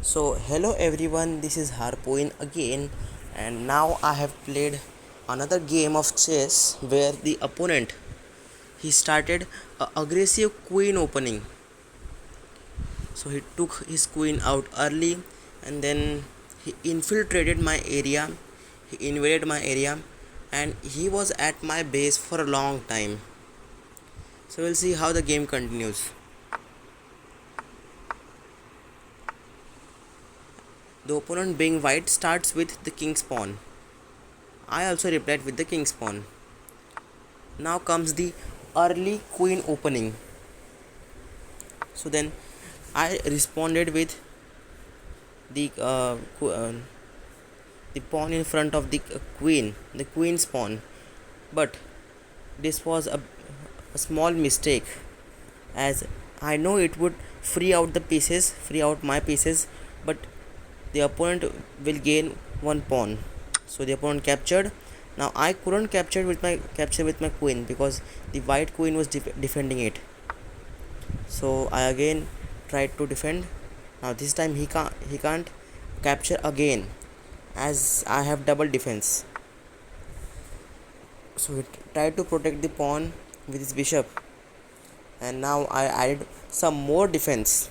So hello everyone, this is Harpoin again, and now I have played another game of chess where the opponent he started a aggressive queen opening. So he took his queen out early and then he infiltrated my area, he invaded my area, and he was at my base for a long time. So we'll see how the game continues. The opponent being white starts with the king's pawn. I also replied with the king's pawn. Now comes the early queen opening. So then I responded with the the pawn in front of the queen, the queen's pawn. But this was a small mistake, as I know it would free out my pieces, but the opponent will gain one pawn. So the opponent captured. Now I couldn't capture with my queen because the white queen was defending it. So I again tried to defend. Now this time he can't capture again, as I have double defense. So he tried to protect the pawn with his bishop, and now I added some more defense,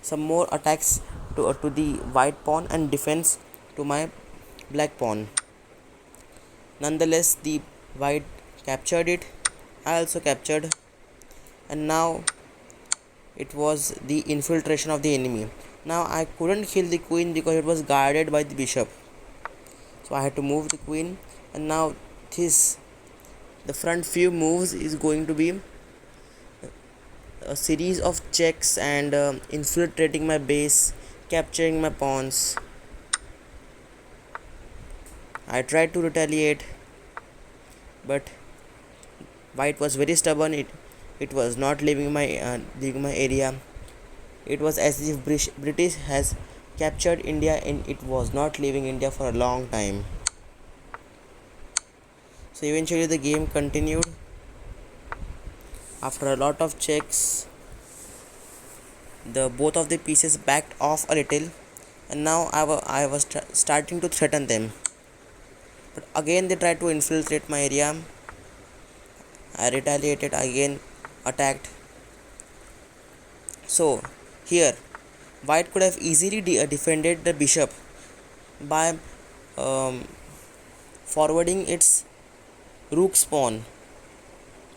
some more attacks to the white pawn and defense to my black pawn. Nonetheless, the white captured it. I also captured, and now it was the infiltration of the enemy. Now I couldn't kill the queen because it was guarded by the bishop. So I had to move the queen, and now this the front few moves is going to be a series of checks and infiltrating my base, capturing my pawns. I tried to retaliate, but white was very stubborn. It was not leaving my area. It was as if British has captured India and it was not leaving India for a long time. So eventually the game continued. After a lot of checks, the both of the pieces backed off a little, and now I was starting to threaten them. But again they tried to infiltrate my area. I retaliated again, attacked. So here, white could have easily defended the bishop by um, forwarding its rook pawn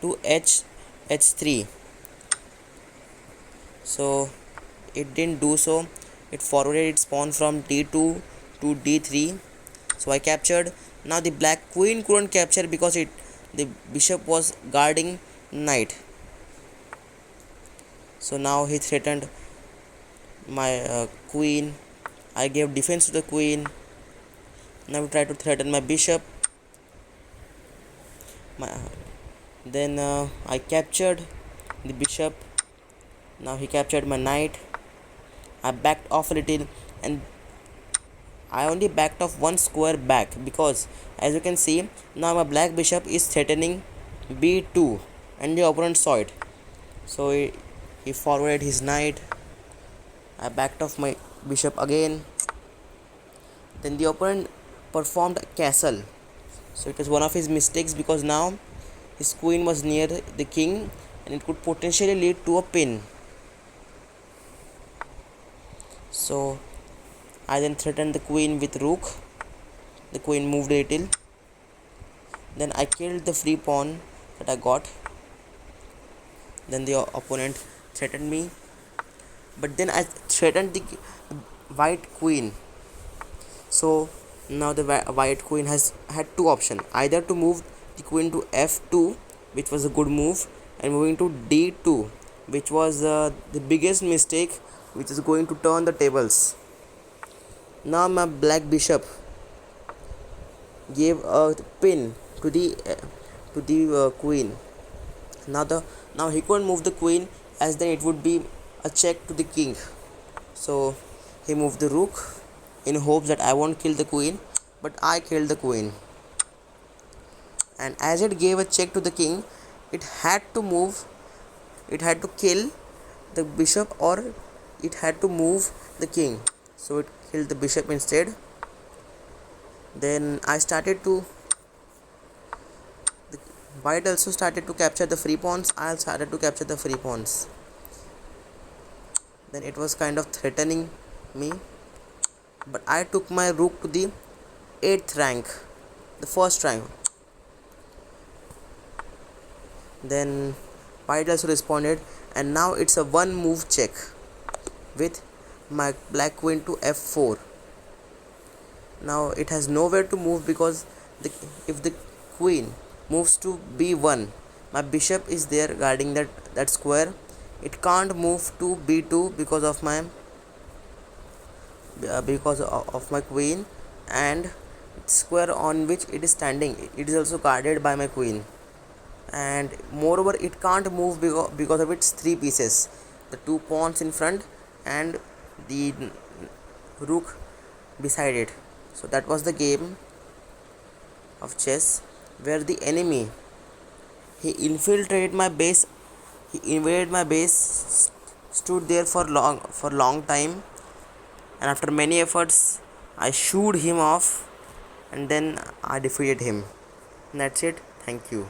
to h3. So it didn't do so. It forwarded its pawn from d2 to d3. So I captured. Now the black queen couldn't capture because the bishop was guarding knight. So now he threatened my queen. I gave defense to the queen. Now we try to threaten my bishop. Then I captured the bishop. Now he captured my knight. I backed off a little, and I only backed off one square back because, as you can see, now my black bishop is threatening b2, and the opponent saw it. So he forwarded his knight. I backed off my bishop again. Then the opponent performed a castle. So it was one of his mistakes because now his queen was near the king and it could potentially lead to a pin. So I then threatened the queen with rook. The queen moved a little. Then I killed the free pawn that I got. Then the opponent threatened me. But then I threatened the white queen. So now the white queen has had two options: either to move the queen to f2, which was a good move, and moving to d2, which was the biggest mistake, which is going to turn the tables. Now my black bishop gave a pin to the queen. Now he couldn't move the queen, as then it would be a check to the king. So he moved the rook in hopes that I won't kill the queen, but I killed the queen. And as it gave a check to the king, it had to kill the bishop or it had to move the king, so it killed the bishop instead. Then I started to white also started to capture the free pawns. I started to capture the free pawns. Then it was kind of threatening me, but I took my rook to the 8th rank, the first rank. Then white also responded, and now it's a one move check with my black queen to f4. Now it has nowhere to move because if the queen moves to b1, my bishop is there guarding that square. It can't move to b2 because of my queen, and square on which it is standing, it is also guarded by my queen. And moreover, it can't move because of its three pieces, the two pawns in front and the rook beside it. So that was the game of chess where the enemy, he infiltrated my base, he invaded my base, stood there for long time, and after many efforts I shooed him off, and then I defeated him. And that's it. Thank you.